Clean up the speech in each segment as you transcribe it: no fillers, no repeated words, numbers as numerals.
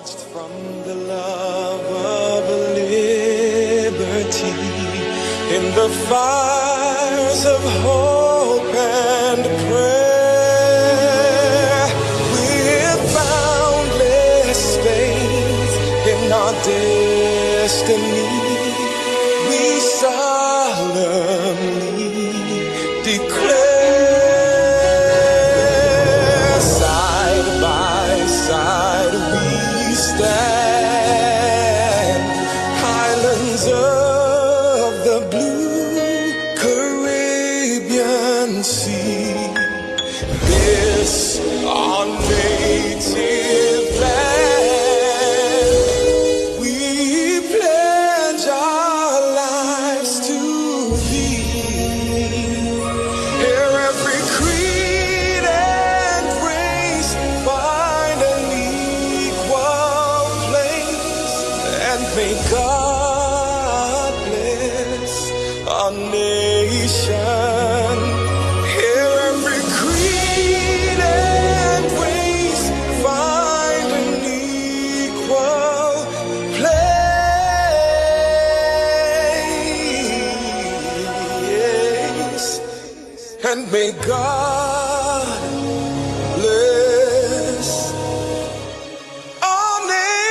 From the love of liberty in the fires of hope and prayer, with boundless faith in our destiny, we solemnly declare, side by side we stand, islands of the blue Caribbean Sea. This our native land, we pledge our lives to thee. Here every creed and race find an equal place, and may God bless our nation. Here every creed and race find an equal place, and may God bless our nation.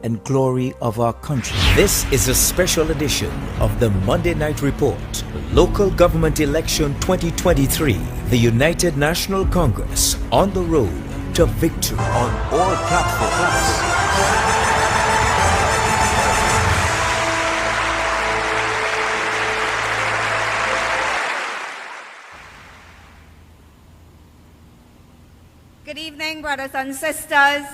And glory of our country. This is a special edition of the Monday Night Report, Local Government Election 2023, the United National Congress on the road to victory on all platforms. Good evening, brothers and sisters.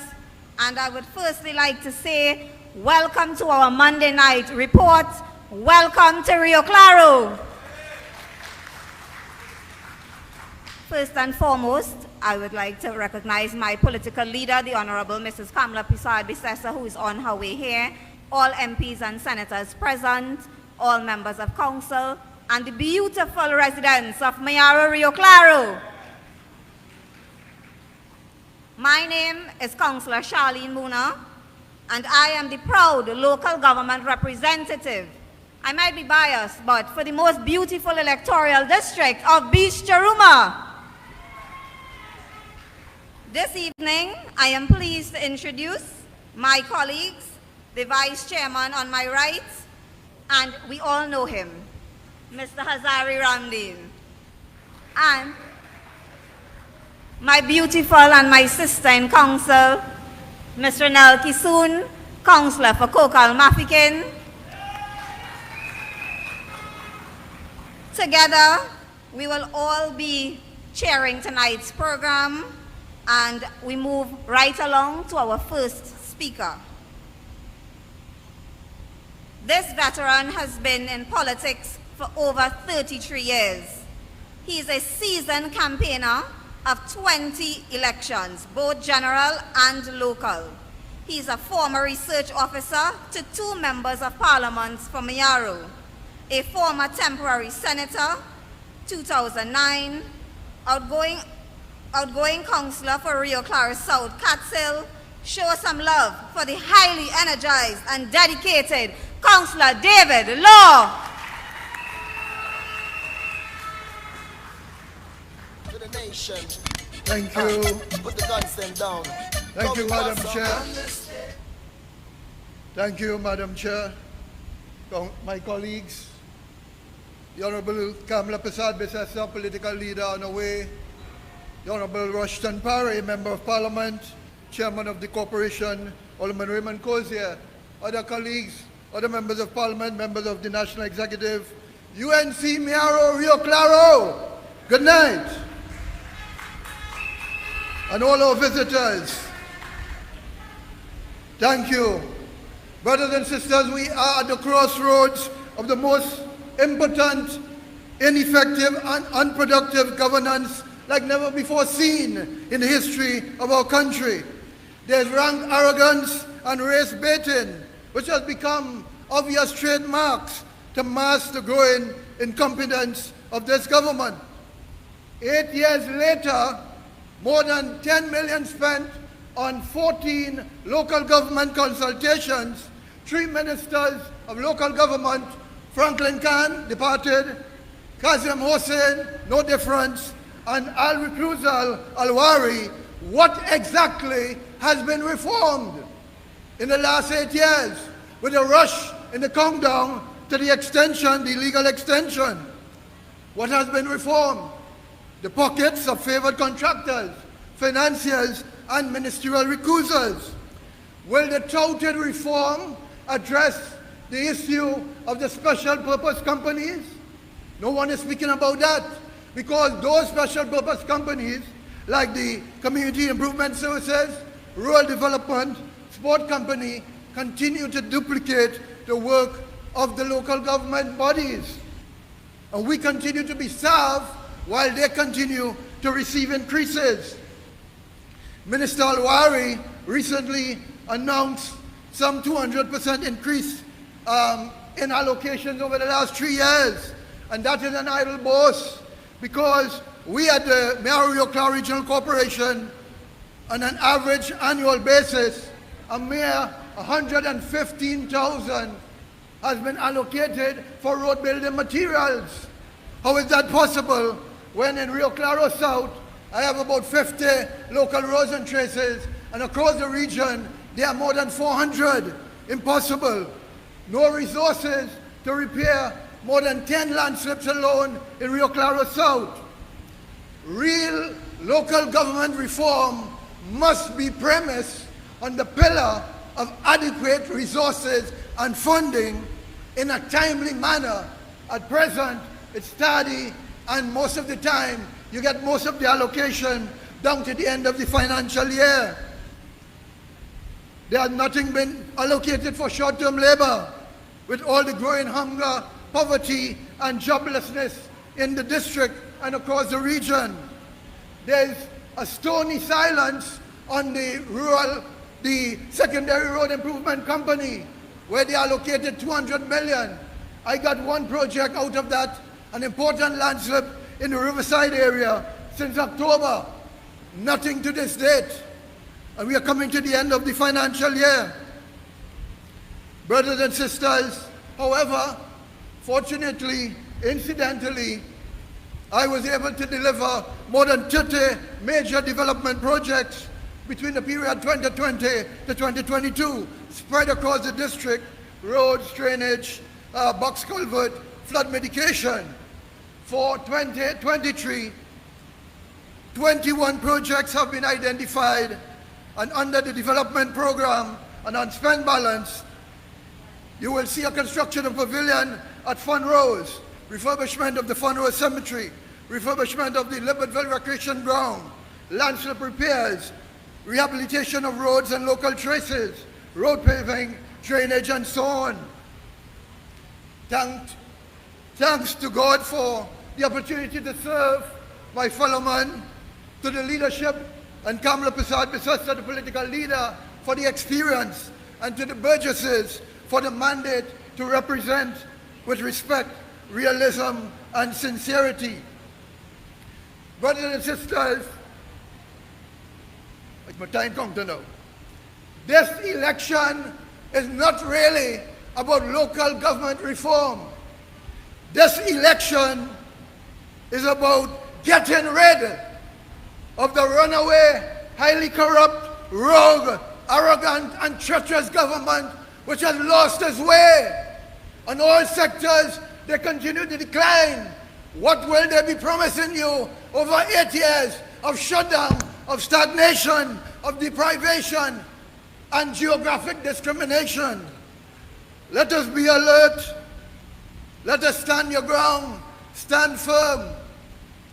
And I would firstly like to say, welcome to our Monday night report. Welcome to Rio Claro. First and foremost, I would like to recognize my political leader, the Honorable Mrs. Kamala Prasad-Bissessar, who is on her way here, all MPs and senators present, all members of council, and the beautiful residents of Mayaro, Rio Claro. My name is Councillor Charlene Muna, and I am the proud local government representative. I might be biased, but for the most beautiful electoral district of Beach Charuma. This evening, I am pleased to introduce my colleagues, the Vice Chairman on my right, and we all know him, Mr. Hazari Ramdeen, and my beautiful and my sister in council, Mr. Nel Kisoon, Councillor for Kokal Mafikin. Together, we will all be chairing tonight's program, and we move right along to our first speaker. This veteran has been in politics for over 33 years. He is a seasoned campaigner of 20 elections, both general and local. He is a former research officer to 2 members of parliament for Mayaro, a former temporary senator, 2009, outgoing councillor for Rio Claro South, Catskill. Show some love for the highly energized and dedicated Councillor David Law. Nation. Thank you. Put the guns then down. Thank you, Madam Chair. Thank you, Madam Chair. My colleagues, the Honorable Kamala Prasad-Bissessar, political leader on the way, the Honorable Rushton Parry, Member of Parliament, Chairman of the Corporation, Alderman Raymond Cozier, other colleagues, other members of Parliament, members of the National Executive, UNC Mayaro, Rio Claro, good night. And all our visitors, thank you. Brothers and sisters, we are at the crossroads of the most impotent, ineffective, and unproductive governance like never before seen in the history of our country. There's rank arrogance and race baiting, which has become obvious trademarks to mask the growing incompetence of this government. 8 years later, more than 10 million spent on 14 local government consultations. 3 ministers of local government, Franklin Khan, departed, Kazim Hossain, no difference, and Roodal Alwari. What exactly has been reformed in the last 8 years with a rush in the countdown to the extension, the legal extension? What has been reformed? The pockets of favored contractors, financiers, and ministerial recusers. Will the touted reform address the issue of the special purpose companies? No one is speaking about that, because those special purpose companies, like the Community Improvement Services, Rural Development, Sport Company, continue to duplicate the work of the local government bodies. And we continue to be starved while they continue to receive increases. Minister Alwari recently announced some 200% increase in allocations over the last 3 years. And that is an idle boast, because we at the Rio Clare Regional Corporation, on an average annual basis, a mere 115,000 has been allocated for road building materials. How is that possible when in Rio Claro South I have about 50 local roads and traces, and across the region there are more than 400? Impossible. No resources to repair more than 10 landslips alone in Rio Claro South. Real local government reform must be premised on the pillar of adequate resources and funding in a timely manner. At present, it's tardy, and most of the time, you get most of the allocation down to the end of the financial year. There has nothing been allocated for short-term labor, with all the growing hunger, poverty, and joblessness in the district and across the region. There's a stony silence on the secondary road improvement company, where they allocated 200 million. I got one project out of that, an important landslip in the Riverside area since October. Nothing to this date. And we are coming to the end of the financial year. Brothers and sisters, however, fortunately, incidentally, I was able to deliver more than 30 major development projects between the period 2020 to 2022, spread across the district: roads, drainage, box culvert, flood mitigation. For 2023, 21 projects have been identified, and under the development program and unspent balance, you will see a construction of pavilion at Fun Rose, refurbishment of the Fun Rose Cemetery, refurbishment of the Libertyville Recreation Ground, landslip repairs, rehabilitation of roads and local traces, road paving, drainage, and so on. Thanks to God for the opportunity to serve my fellow man, to the leadership and Kamla Prasad Bisasta, the political leader, for the experience, and to the Burgesses for the mandate to represent with respect, realism, and sincerity. Brothers and sisters, it's my time come to know. This election is not really about local government reform. This election is about getting rid of the runaway, highly corrupt, rogue, arrogant, and treacherous government which has lost its way. On all sectors, they continue to decline. What will they be promising you over 8 years of shutdown, of stagnation, of deprivation, and geographic discrimination? Let us be alert. Let us stand your ground, stand firm.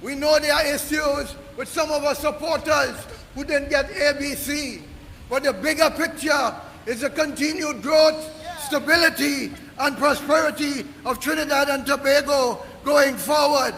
We know there are issues with some of our supporters who didn't get ABC, but the bigger picture is the continued growth, stability, and prosperity of Trinidad and Tobago going forward.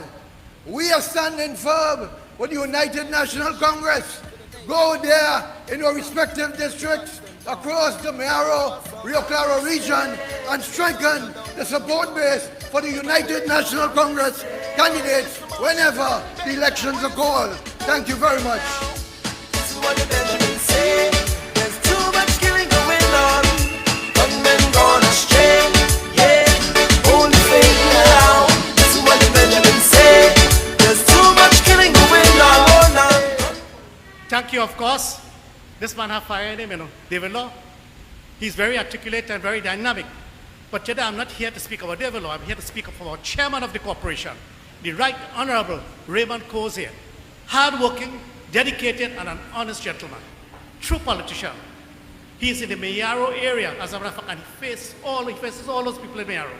We are standing firm with the United National Congress. Go there in your respective districts, across the Mayaro, Rio Claro region and strengthen the support base for the United National Congress candidates whenever the elections are called. Thank you very much. This is what the Benjamins say. There's too much killing going on. Gunmen gone astray. Yeah, only fake now. This is what the Benjamins say. There's too much killing going on. Thank you, of course. This man have fired him, David Law. He's very articulate and very dynamic. But today I'm not here to speak about David Law. I'm here to speak of our chairman of the corporation, the Right Honorable Raymond Cozier. Hardworking, dedicated, and an honest gentleman. True politician. He's in the Mayaro area, as a matter of fact, and he faces all those people in Mayaro.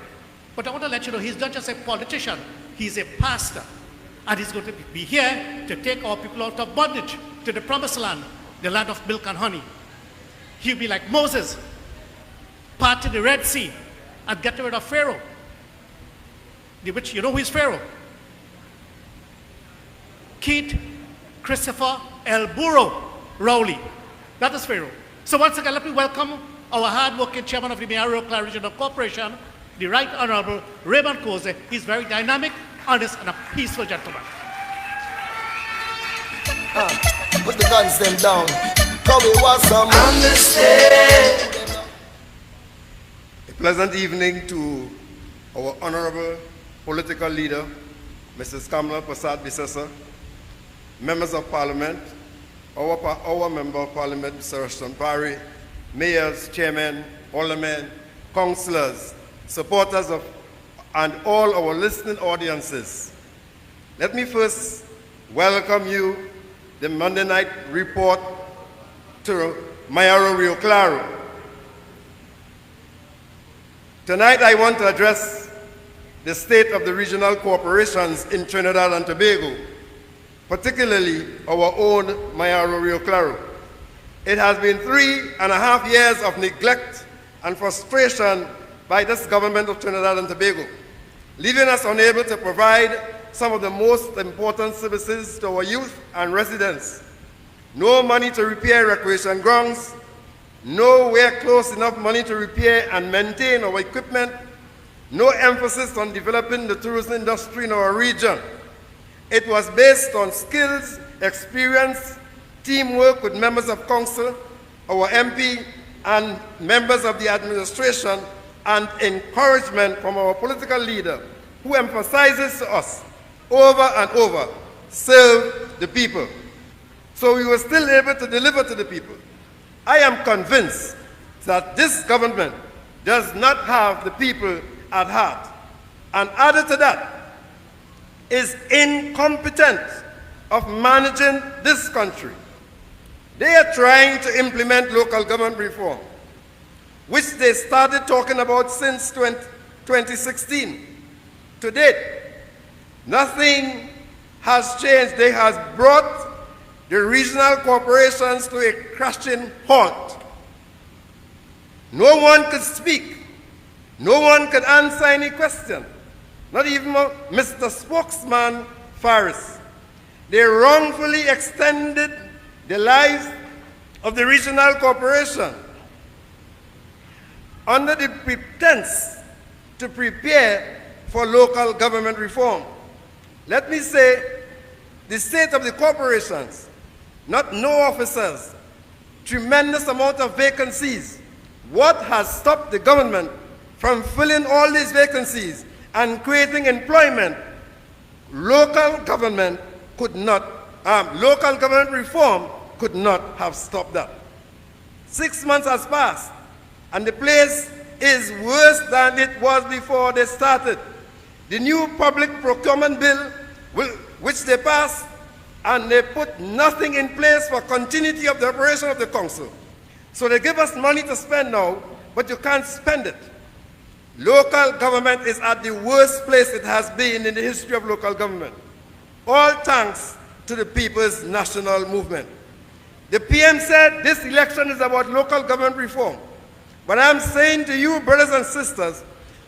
But I want to let you know, he's not just a politician, he's a pastor. And he's going to be here to take our people out of bondage to the promised land, the land of milk and honey. He'll be like Moses, part of the Red Sea, and get rid of Pharaoh. Which, you know who is Pharaoh? Keith Christopher El Burro Rowley. That is Pharaoh. So once again, let me welcome our hard-working chairman of the Mayaro Claro Regional Corporation, the Right Honorable Raymond Cozier. He's very dynamic, honest, and a peaceful gentleman. Put the guns them down. Cause we want some Understand. A pleasant evening to our honorable political leader, Mrs. Kamla Prasad-Bissessar, members of parliament, our member of parliament, Mr. Rushton Parry, mayors, chairmen, aldermen, councillors, supporters of, and all our listening audiences. Let me first welcome you, the Monday night report to Mayaro Rio Claro. Tonight I want to address the state of the regional corporations in Trinidad and Tobago, particularly our own Mayaro Rio Claro. It has been 3.5 years of neglect and frustration by this government of Trinidad and Tobago, leaving us unable to provide some of the most important services to our youth and residents. No money to repair recreation grounds, nowhere close enough money to repair and maintain our equipment, no emphasis on developing the tourism industry in our region. It was based on skills, experience, teamwork with members of council, our MP, and members of the administration, and encouragement from our political leader, who emphasizes to us over and over, serve the people. So we were still able to deliver to the people. I am convinced that this government does not have the people at heart. And added to that, is incompetent of managing this country. They are trying to implement local government reform, which they started talking about since 2016. To date, nothing has changed. They have brought the regional corporations to a crashing halt. No one could speak. No one could answer any question. Not even Mr. Spokesman Faris. They wrongfully extended the life of the regional corporation under the pretense to prepare for local government reform. Let me say, the state of the corporations, not no officers, tremendous amount of vacancies. What has stopped the government from filling all these vacancies and creating employment? Local government could not, local government reform could not have stopped that. 6 months has passed, and the place is worse than it was before they started. The new public procurement bill, which they passed, and they put nothing in place for continuity of the operation of the council. So they give us money to spend now, but you can't spend it. Local government is at the worst place it has been in the history of local government. All thanks to the People's National Movement. The PM said this election is about local government reform. But I'm saying to you, brothers and sisters,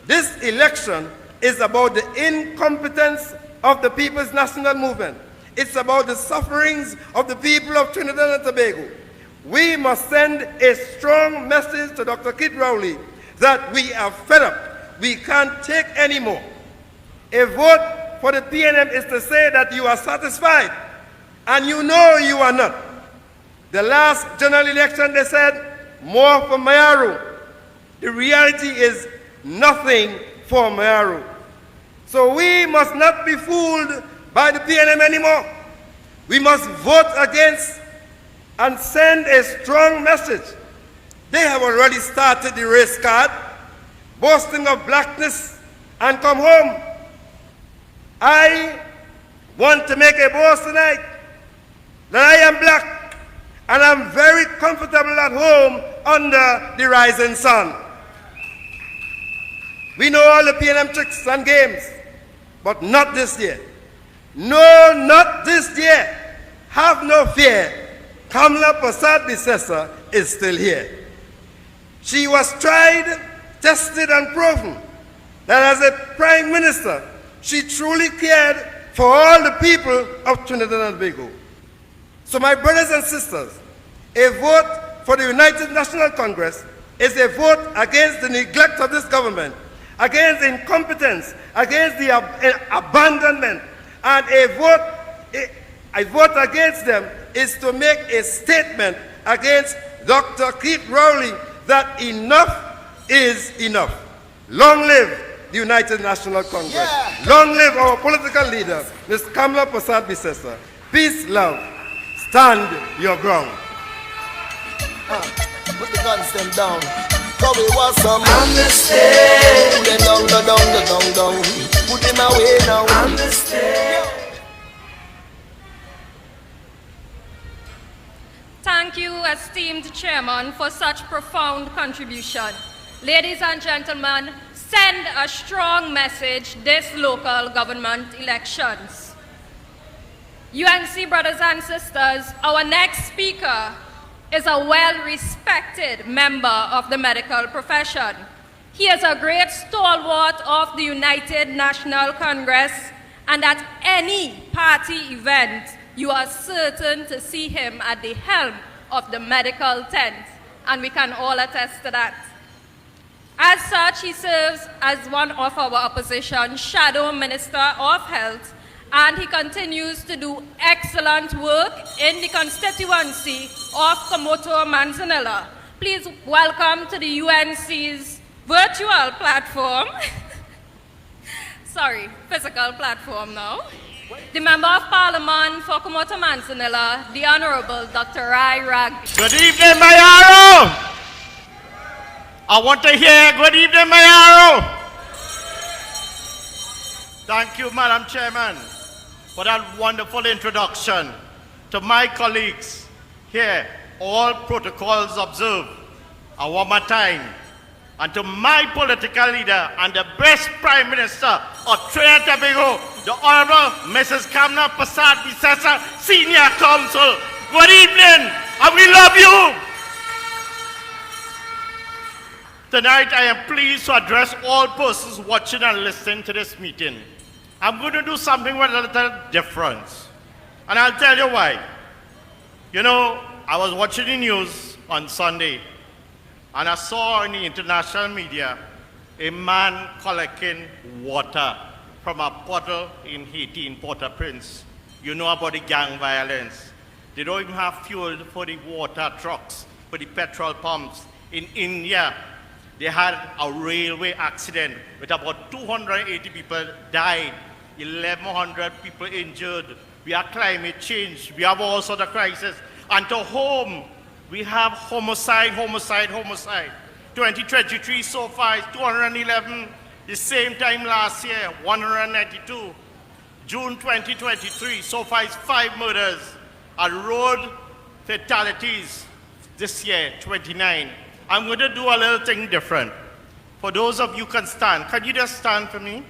this election is about the incompetence of the People's National Movement. It's about the sufferings of the people of Trinidad and Tobago. we must send a strong message to Dr. Kid Rowley that we are fed up. We can't take any more. A vote for the PNM is to say that you are satisfied, and you know you are not. The last general election, they said, more for Mayaru. The reality is nothing for Mayaru. So we must not be fooled by the PNM anymore. We must vote against and send a strong message. They have already started the race card, boasting of blackness, and come home. I want to make a boast tonight that I am black, and I'm very comfortable at home under the rising sun. We know all the PNM tricks and games, but not this year. No, not this year. Have no fear. Kamla Persad-Bissessar is still here. She was tried, tested, and proven that as a prime minister, she truly cared for all the people of Trinidad and Tobago. So my brothers and sisters, a vote for the United National Congress is a vote against the neglect of this government, against the incompetence, against the abandonment, and a vote against them is to make a statement against Dr. Keith Rowley that enough is enough. Long live the United National Congress. Yeah. Long live our political leader, Ms. Kamla Persad-Bissessar. Peace, love. Stand your ground. Put the guns them down. So we want some amnesty. Put them down. Put them away now. Amnesty. Thank you, esteemed Chairman, for such profound contribution. Ladies and gentlemen, send a strong message this local government elections. UNC brothers and sisters, our next speaker is a well-respected member of the medical profession. He is a great stalwart of the United National Congress, and at any party event, you are certain to see him at the helm of the medical tent, and we can all attest to that. As such, he serves as one of our opposition Shadow Minister of Health, and he continues to do excellent work in the constituency of Komoto-Manzanilla. Please welcome to the UNC's virtual platform, physical platform now, the Member of Parliament for Komoto-Manzanilla, the Honorable Dr. Rai Ragbi. Good evening, Mayaro. I want to hear good evening, Mayaro. Thank you, Madam Chairman, for that wonderful introduction. To my colleagues here, all protocols observed. One more time. And to my political leader and the best Prime Minister of Trinidad and Tobago, the Honorable Mrs. Kamla Persad-Bissessar, Senior Counsel. Good evening, and we love you. Tonight, I am pleased to address all persons watching and listening to this meeting. I'm going to do something with a little difference, and I'll tell you why. You know, I was watching the news on Sunday, and I saw in the international media a man collecting water from a bottle in Haiti, in Port-au-Prince. You know about the gang violence. They don't even have fuel for the water trucks, for the petrol pumps. In India, they had a railway accident with about 280 people died, 1,100 people injured. We have climate change. We have all sorts of crises. And to home, we have homicide. 2023 so far is 211. The same time last year, 192. June 2023, so far is 5 murders. And road fatalities this year, 29. I'm going to do a little thing different. For those of you who can stand, can you just stand for me?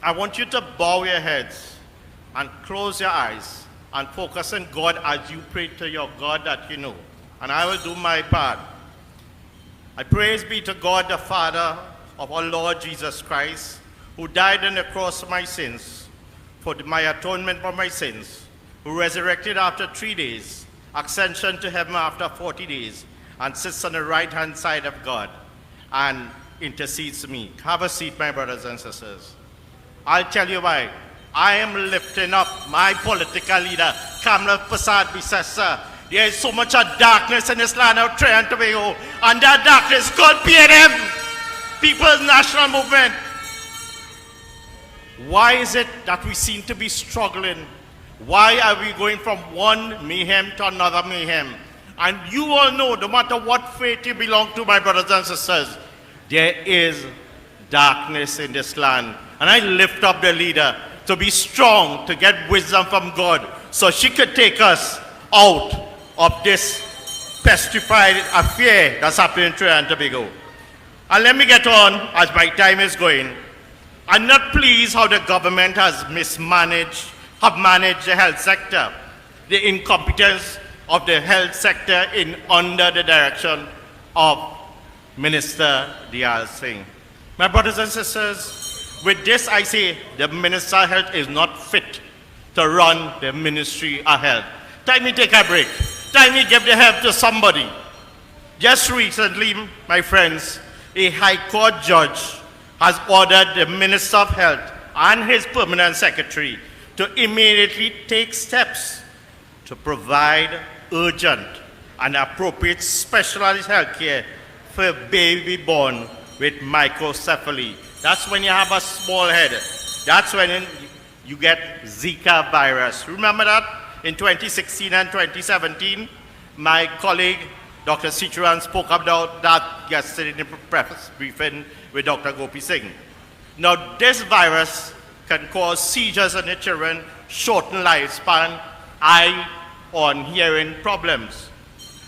I want you to bow your heads and close your eyes and focus on God as you pray to your God that you know. And I will do my part. I praise be to God, the Father of our Lord Jesus Christ, who died on the cross for my sins, for my atonement for my sins, who resurrected after 3 days, ascension to heaven after 40 days, and sits on the right-hand side of God and intercedes for me. Have a seat, my brothers and sisters. I'll tell you why. I am lifting up my political leader, Kamla Prasad Bisesa. There is so much of darkness in this land of Trinidad and Tobago, and that darkness is called PNM, People's National Movement. Why is it that we seem to be struggling? Why are we going from one mayhem to another mayhem? And you all know, no matter what faith you belong to, my brothers and sisters, there is darkness in this land. And I lift up the leader to be strong, to get wisdom from God, so she could take us out of this petrified affair that's happening in Trinidad and Tobago. And let me get on, as my time is going. I'm not pleased how the government has managed the health sector, the incompetence of the health sector under the direction of Minister Diyal Singh. My brothers and sisters, with this I say the Minister of Health is not fit to run the Ministry of Health. Time me take a break. Time me give the help to somebody. Just recently, my friends, a High Court judge has ordered the Minister of Health and his permanent secretary to immediately take steps to provide urgent and appropriate specialized health care for a baby born with microcephaly. That's when you have a small head. That's when you get Zika virus. Remember that? In 2016 and 2017, my colleague, Dr. Sichuran, spoke about that yesterday in the preface briefing with Dr. Gopi Singh. Now, this virus can cause seizures in the children, shorten lifespan, eye or hearing problems.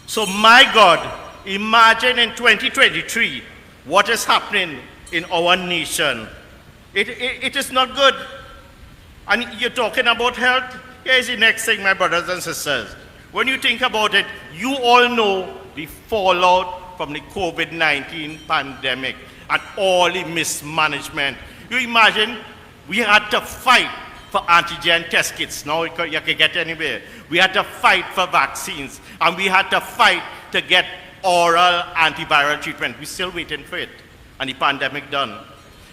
So, my God, imagine in 2023 what is happening in our nation. It is not good. And you're talking about health? Here's the next thing, my brothers and sisters. When you think about it, you all know the fallout from the COVID-19 pandemic and all the mismanagement. You imagine we had to fight for antigen test kits. Now you can get anywhere. We had to fight for vaccines, and we had to fight to get oral antiviral treatment. We're still waiting for it, and the pandemic done.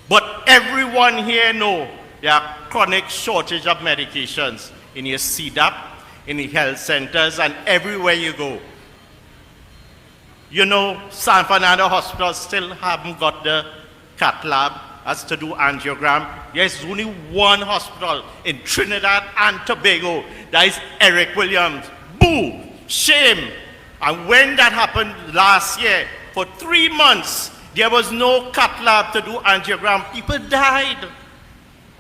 But everyone here know there are chronic shortage of medications in your CDAP, in the health centers, and everywhere you go. You know, San Fernando Hospital still haven't got the cath lab as to do angiogram. There's only one hospital in Trinidad and Tobago. That is Eric Williams. Boo! Shame! And when that happened last year, for 3 months, there was no cath lab to do angiogram. People died.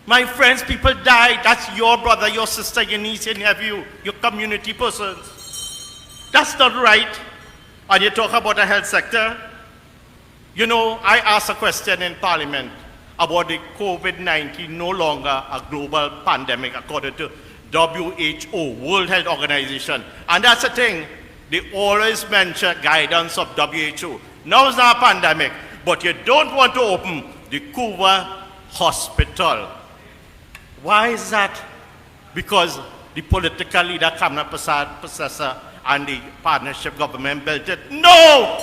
My friends, people died. That's your brother, your sister, your niece, your nephew, your community persons. That's not right. And you talk about the health sector. You know, I asked a question in Parliament about the COVID-19 no longer a global pandemic according to WHO, World Health Organization. And that's the thing. They always mention guidance of WHO. Now it's not a pandemic, but you don't want to open the Cuba hospital. Why is that? Because the political leader, Kamla Prasad Bisesa, and the partnership government built it. No!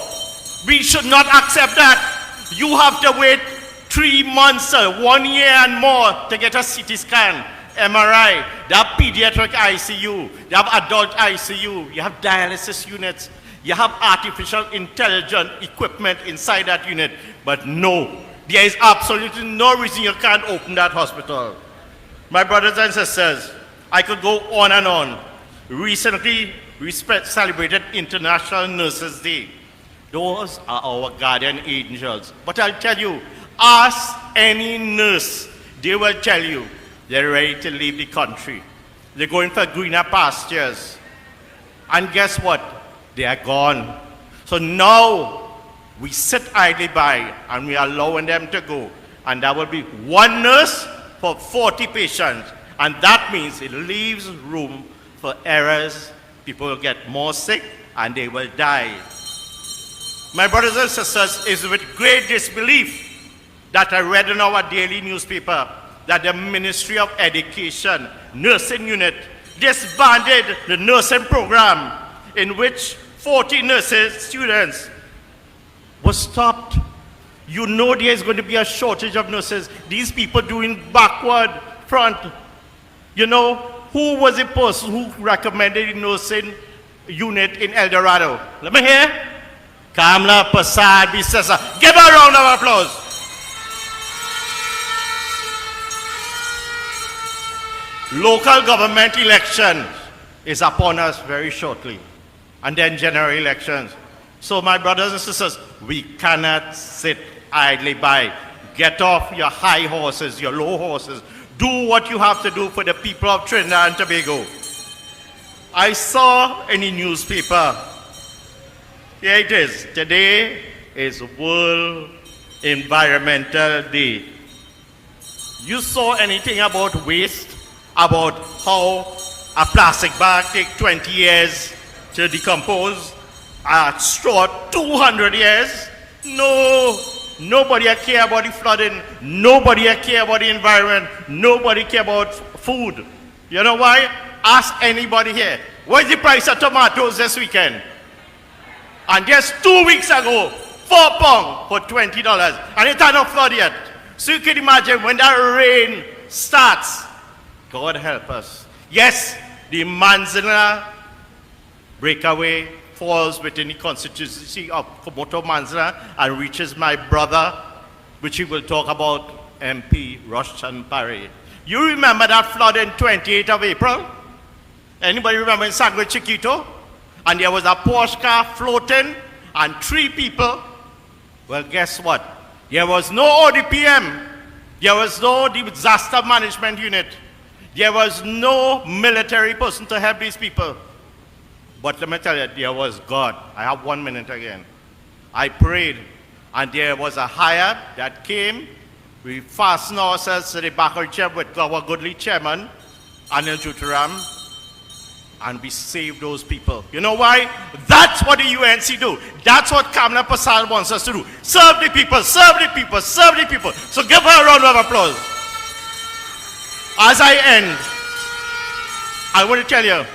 We should not accept that. You have to wait 3 months, 1 year and more to get a CT scan, MRI. They have pediatric ICU. They have adult ICU. You have dialysis units. You have artificial intelligence equipment inside that unit. But no, there is absolutely no reason you can't open that hospital. My brothers and sisters, I could go on and on. Recently, we celebrated International Nurses Day. Those are our guardian angels. But I'll tell you, ask any nurse, they will tell you they're ready to leave the country. They're going for greener pastures. And guess what? They are gone. So now we sit idly by and we are allowing them to go. And that will be one nurse for 40 patients. And that means it leaves room for errors. People will get more sick and they will die. My brothers and sisters, it's with great disbelief that I read in our daily newspaper that the Ministry of Education nursing unit disbanded the nursing program. in which 40 nurses students were stopped. You know there is going to be a shortage of nurses. These people doing backward, front. You know, who was the person who recommended the nursing unit in El Dorado? Let me hear. Kamla Prasad Bisesa. Give her a round of applause. Local government election is upon us very shortly. And then general elections. So my brothers and sisters, we cannot sit idly by. Get off your high horses, your low horses. Do what you have to do for the people of Trinidad and Tobago. I saw in the newspaper, here it is, today is World Environmental Day. You saw anything about waste? About how a plastic bag takes 20 years to decompose? A straw, 200 years? No. Nobody care about the flooding. Nobody care about the environment. Nobody care about food. You know why? Ask anybody here. What is the price of tomatoes this weekend? And just 2 weeks ago, 4 pounds for $20. And it had not flooded yet. So you can imagine when that rain starts, God help us. Yes, the Manzana breakaway falls within the constituency of Komoto Manzana and reaches my brother, which he will talk about, MP Rushton Parry. You remember that flood in 28th of April? Anybody remember in Sangre Chiquito? And there was a Porsche car floating and 3 people. Well, guess what? There was no ODPM. There was no disaster management unit. There was no military person to help these people. But let me tell you, there was God. I have 1 minute again. I prayed, and there was a hire that came. We fastened ourselves to the back of the chair with our goodly chairman, Anil Juturam, and we saved those people. You know why? That's what the UNC do. That's what Kamla Prasad wants us to do. Serve the people, serve the people, serve the people. So give her a round of applause. As I end, I want to tell you,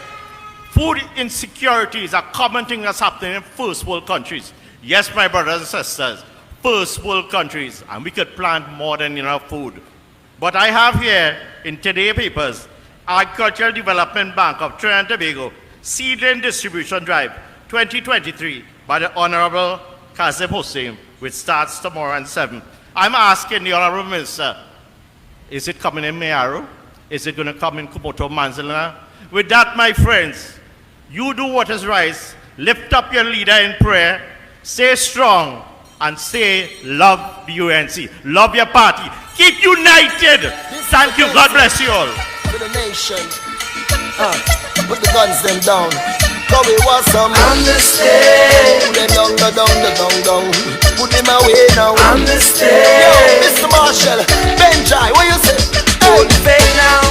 food insecurity is a common thing that's happening in first world countries. Yes, my brothers and sisters, first world countries, and we could plant more than enough food. But I have here in today's papers, Agricultural Development Bank of Trinidad and Tobago, Seedling Distribution Drive 2023 by the Honorable Kazim Hussain, which starts tomorrow at 7. I'm asking the Honorable Minister, is it coming in Mayaro? Is it going to come in Komoto Manzana? With that, my friends, you do what is right. Lift up your leader in prayer. Stay strong and stay love the UNC. Love your party. Keep united. Thank you. God bless you all. To the nation. Put the guns them down. Cause we want some Understand. Put them down. Put them away now. Understand. Yo, Mr. Marshall, Benjai, what you say? Hold the faith now.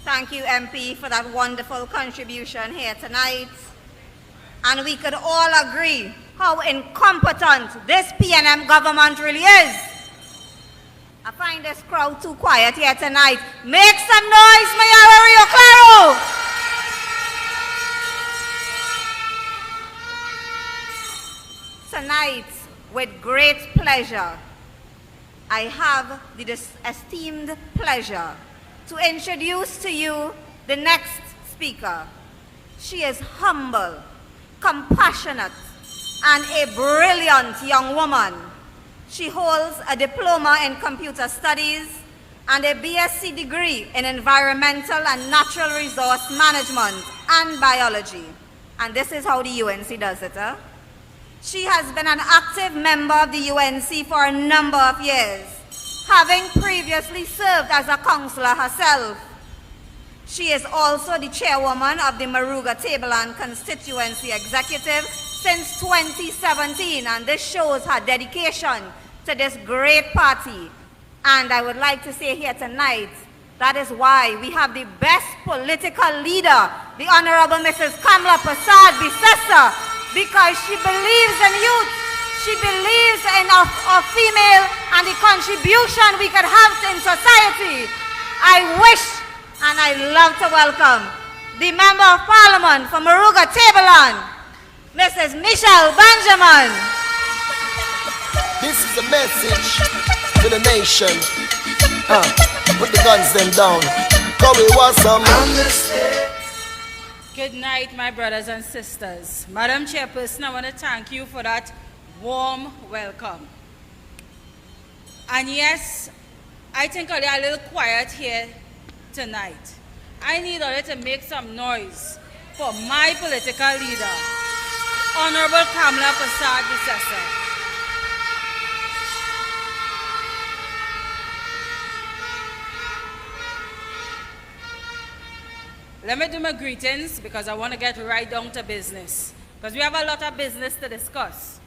Thank you, MP, for that wonderful contribution here tonight. And we could all agree how incompetent this PNM government really is. I find this crowd too quiet here tonight. Make some noise, Mayaro Rio Claro! Tonight, with great pleasure, I have the esteemed pleasure to introduce to you the next speaker. She is humble, compassionate, and a brilliant young woman. She holds a diploma in computer studies and a BSc degree in environmental and natural resource management and biology. And this is how the UNC does it, huh? She has been an active member of the UNC for a number of years, having previously served as a counselor herself. She is also the chairwoman of the Maruga Tableland Constituency Executive since 2017, and this shows her dedication to this great party. And I would like to say here tonight, that is why we have the best political leader, the Honorable Mrs. Kamla Prasad Bisesa, because she believes in youth. She believes in our female and the contribution we could have in society. I wish And I love to welcome the Member of Parliament from Maruga Tabelon, Mrs. Michelle Benjamin. This is a message to the nation. Put the guns them down. Cause we want some understand. Good night, my brothers and sisters. Madam Chairperson, I want to thank you for that warm welcome. And yes, I think I'll be a little quiet here tonight. I need Ollie to make some noise for my political leader, Honorable Kamla Prasad Visesa. Let me do my greetings because I want to get right down to business, because we have a lot of business to discuss.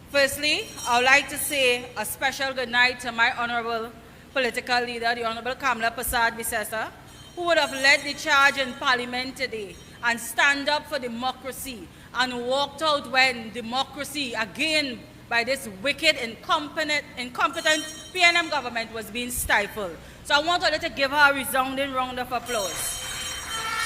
Firstly, I would like to say a special good night to my honorable political leader, the Honorable Kamla Prasad Visesa, who would have led the charge in Parliament today and stand up for democracy and walked out when democracy, again by this wicked, incompetent PNM government, was being stifled. So I want her to give her a resounding round of applause.